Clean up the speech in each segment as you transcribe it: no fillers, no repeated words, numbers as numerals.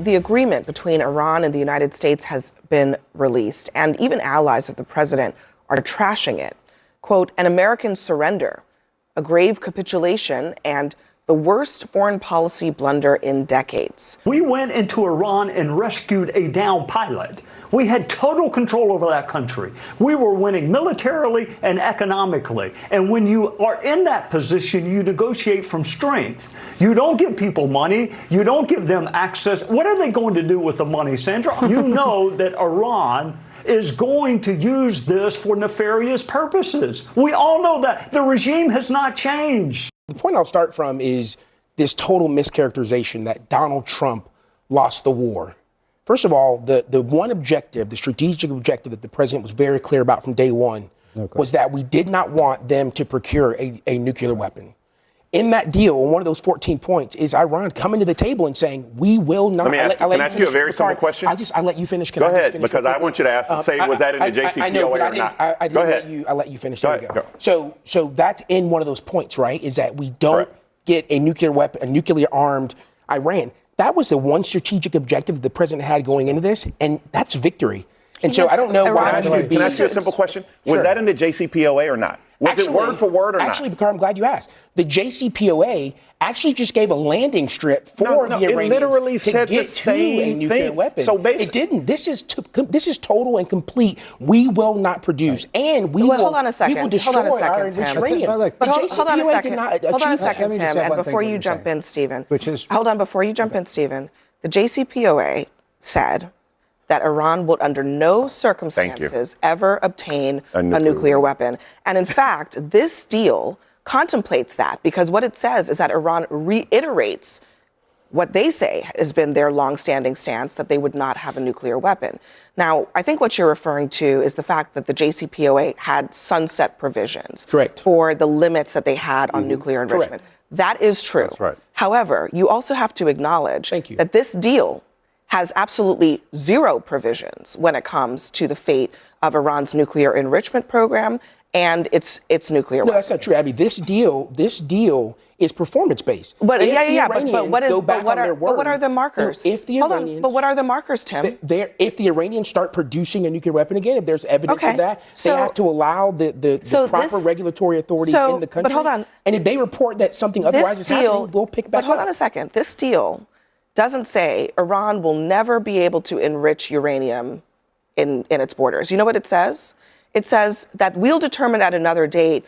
the agreement between Iran and the United States has been released, and even allies of the president are trashing it. Quote, an American surrender, a grave capitulation, and the worst foreign policy blunder in decades. We went into Iran and rescued a downed pilot. We had total control over that country. We were winning militarily and economically. And when you are in that position, you negotiate from strength. You don't give people money. You don't give them access. What are they going to do with the money, Sandra? You know that Iran is going to use this for nefarious purposes. We all know that. The regime has not changed. The point I'll start from is this total mischaracterization that Donald Trump lost the war. First of all, the one objective, the strategic objective that the president was very clear about from day one was that we did not want them to procure a nuclear weapon. In that deal, one of those 14 points is Iran coming to the table and saying, we will not. Let me ask you, can I ask you a very simple question? I let you finish. Go ahead, because I want you to ask, say, was that in the JCPOA I know, but or not? Go ahead. I let you finish. There we go. So that's in one of those points, right, is that we don't get a nuclear weapon, a nuclear-armed Iran. That was the one strategic objective that the president had going into this, and that's victory. And so I don't know why. Can I ask you a simple question? Was that in the JCPOA or not? Was it word for word or not? Actually, because I'm glad you asked. The JCPOA actually just gave a landing strip for the Iranians it literally said to get the to a nuclear thing. weapon. So basically, it didn't. This is total and complete. We will not produce, and we will. Hold on a second. We will destroy our enriched uranium. But hold on a second. Hold on a second, Tim. And before you jump in, Stephen. Hold on. Before you jump in, Stephen. The JCPOA said that Iran would under no circumstances ever obtain a nuclear weapon. And in fact, this deal contemplates that, because what it says is that Iran reiterates what they say has been their longstanding stance, that they would not have a nuclear weapon. Now, I think what you're referring to is the fact that the JCPOA had sunset provisions for the limits that they had on nuclear enrichment. That is true. That's right. However, you also have to acknowledge that this deal has absolutely zero provisions when it comes to the fate of Iran's nuclear enrichment program and its nuclear weapons. No, that's not true, Abby. This deal is performance-based. But but what are the markers? If the Iranians, but what are the markers, Tim? If the Iranians start producing a nuclear weapon again, if there's evidence of that, they have to allow the proper regulatory authorities in the country. But hold on. And if they report that something otherwise is happening, we'll pick back up. But hold on a second. This deal doesn't say Iran will never be able to enrich uranium in its borders. You know what it says? It says that we'll determine at another date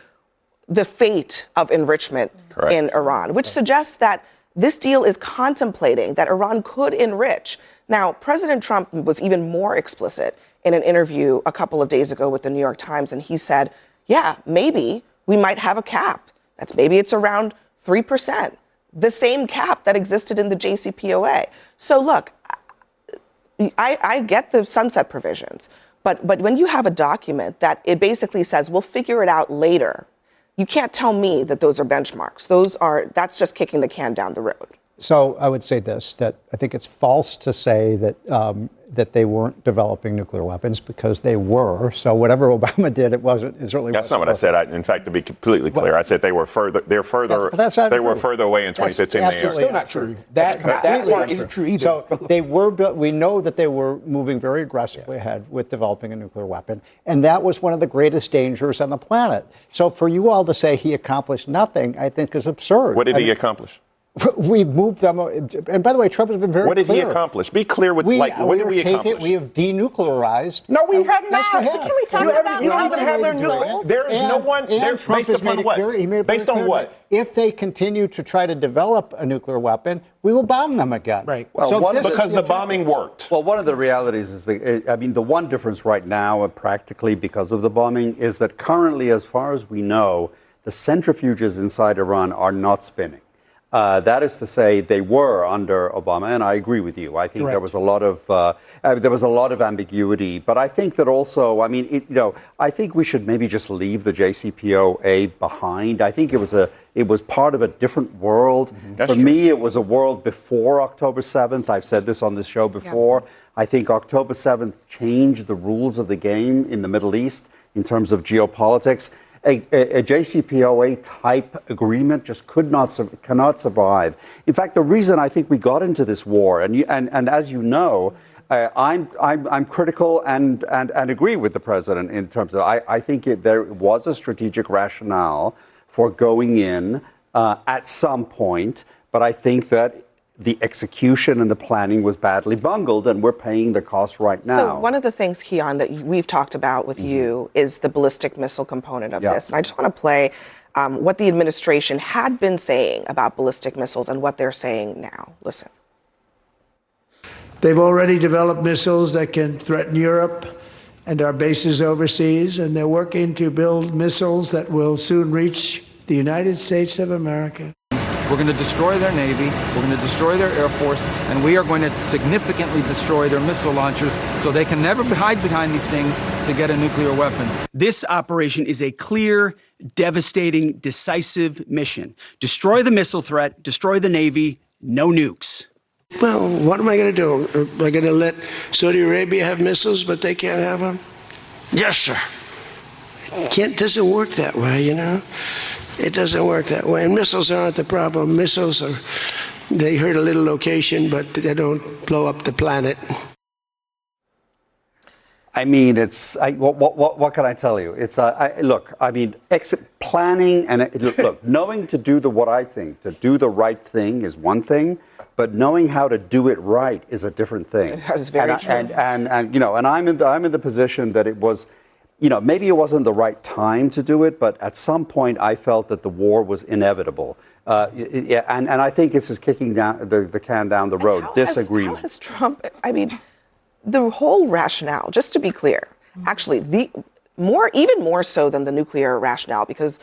the fate of enrichment in Iran, which suggests that this deal is contemplating that Iran could enrich. Now, President Trump was even more explicit in an interview a couple of days ago with the New York Times, and he said, yeah, maybe we might have a cap. Maybe it's around 3%, the same cap that existed in the JCPOA. So look, I get the sunset provisions, but when you have a document that it basically says, we'll figure it out later, you can't tell me that those are benchmarks. That's just kicking the can down the road. So I would say this, that I think it's false to say that that they weren't developing nuclear weapons, because they were. So whatever Obama did, it certainly That's not what I said. In fact, to be completely clear, I said they were further away in 2015 than they are. That's still not true. That part isn't true either. So we know that they were moving very aggressively ahead with developing a nuclear weapon. And that was one of the greatest dangers on the planet. So for you all to say he accomplished nothing, I think is absurd. What did he accomplish? We've moved them, and by the way, Trump has been very clear. What did he accomplish? Be clear with, what did we accomplish? We have denuclearized. No, we have not. Can we talk about you don't even have their nuclear. There is no one. Trump based upon what? Based on what? If they continue to try to develop a nuclear weapon, we will bomb them again. Right. Well, because the bombing worked. Well, one of the realities is the one difference right now, practically because of the bombing, is that currently, as far as we know, the centrifuges inside Iran are not spinning. That is to say, they were under Obama, and I agree with you. I think there was a lot of ambiguity, but I think that also, I think we should maybe just leave the JCPOA behind. I think it was part of a different world. For me, it was a world before October 7th. I've said this on this show before. Yeah. I think October 7th changed the rules of the game in the Middle East in terms of geopolitics. a JCPOA type agreement just cannot survive. In fact, the reason I think we got into this war, and as you know, I'm critical and agree with the president in terms of I think there was a strategic rationale for going in at some point, but I think that the execution and the planning was badly bungled, and we're paying the cost right now. So one of the things, Kian, that we've talked about with you is the ballistic missile component of this. And I just want to play what the administration had been saying about ballistic missiles and what they're saying now. Listen. They've already developed missiles that can threaten Europe and our bases overseas, and they're working to build missiles that will soon reach the United States of America. We're going to destroy their Navy, we're going to destroy their Air Force, and we are going to significantly destroy their missile launchers so they can never hide behind these things to get a nuclear weapon. This operation is a clear, devastating, decisive mission. Destroy the missile threat, destroy the Navy, no nukes. Well, what am I going to do? Am I going to let Saudi Arabia have missiles, but they can't have them? Yes, sir. It doesn't work that way, you know? It doesn't work that way. And missiles aren't the problem. Missiles they hurt a little location, but they don't blow up the planet. I mean, what can I tell you? It's look. I mean, planning and look, knowing to do to do the right thing is one thing, but knowing how to do it right is a different thing. That's very true. And you know, and I'm in the position that it was. You know, maybe it wasn't the right time to do it, but at some point I felt that the war was inevitable. And I think this is kicking down the can down the road, this agreement. How has Trump, I mean, the whole rationale, just to be clear, actually, even more so than the nuclear rationale, because,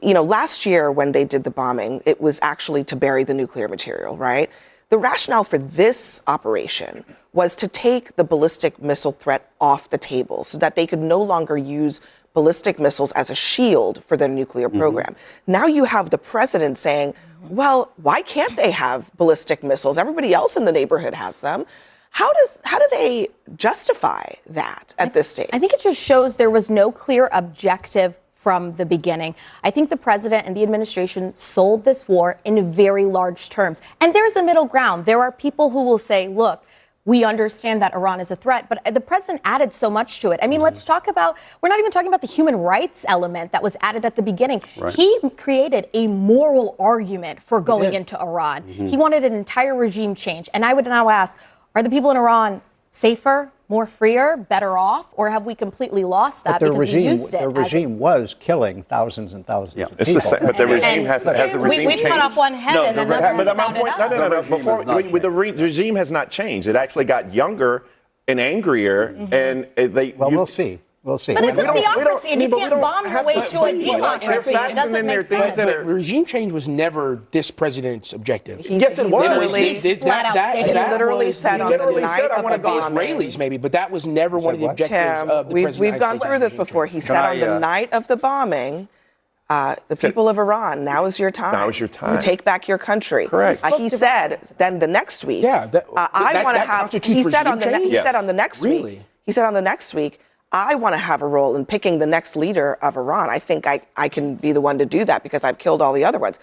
you know, last year when they did the bombing, it was actually to bury the nuclear material, right? The rationale for this operation was to take the ballistic missile threat off the table so that they could no longer use ballistic missiles as a shield for their nuclear program. Now you have the president saying, well, why can't they have ballistic missiles? Everybody else in the neighborhood has them. How do they justify that at this stage? I think it just shows there was no clear objective from the beginning. I think the president and the administration sold this war in very large terms. And there's a middle ground. There are people who will say, look, we understand that Iran is a threat, but the president added so much to it. I mean, let's talk about, we're not even talking about the human rights element that was added at the beginning. Right. He created a moral argument for going into Iran. He wanted an entire regime change. And I would now ask, are the people in Iran safer, more freer, better off, or have we completely lost that because we used it? Their regime was killing thousands and thousands of people. It's the same, but the regime has the regime changed. We cut off one head and another one sprouted up. The regime has not changed. It actually got younger and angrier, and they. Well, we'll see. We'll see. But it's a theocracy, and you can't bomb your way to a democracy. It doesn't make sense. But regime change was never this president's objective. Yes, it was. He literally said on the night of the bombing. Israelis, maybe, but that was never one of the objectives of the president. We've gone through this before. He said on the night of the bombing, the people of Iran, now is your time. Now is your time. To take back your country. Correct. He said then the next week. Yeah, I want to have. He said on the next week. He said on the next week, I want to have a role in picking the next leader of Iran. I think I can be the one to do that because I've killed all the other ones.